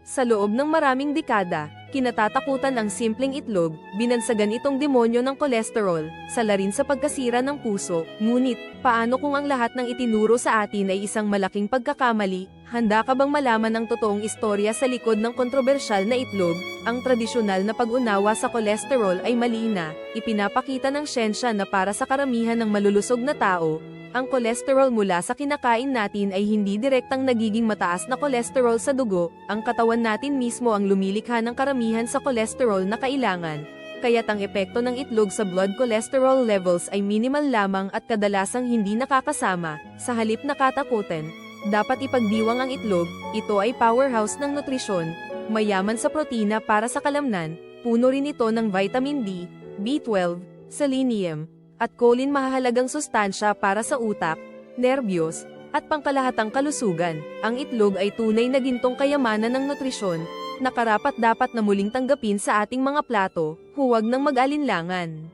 Sa loob ng maraming dekada, kinatatakutan ang simpleng itlog, binansagan itong demonyo ng kolesterol, salarin sa pagkasira ng puso. Ngunit, paano kung ang lahat ng itinuro sa atin ay isang malaking pagkakamali? Handa ka bang malaman ang totoong istorya sa likod ng kontrobersyal na itlog? Ang tradisyonal na pag-unawa sa kolesterol ay mali na. Ipinapakita ng siyensya na para sa karamihan ng malulusog na tao, ang kolesterol mula sa kinakain natin ay hindi direktang nagiging mataas na kolesterol sa dugo, ang katawan natin mismo ang lumilikha ng karamihan sa kolesterol na kailangan. Kaya't ang epekto ng itlog sa blood cholesterol levels ay minimal lamang at kadalasang hindi nakakasama. Sa halip na katakutin, dapat ipagdiwang ang itlog. Ito ay powerhouse ng nutrisyon, mayaman sa protina para sa kalamnan, puno rin ito ng vitamin D, B12, selenium, at choline, mahahalagang sustansya para sa utak, nerbiyos, at pangkalahatang kalusugan. Ang itlog ay tunay na gintong kayamanan ng nutrisyon, na karapat-dapat na muling tanggapin sa ating mga plato, huwag nang mag-alinlangan.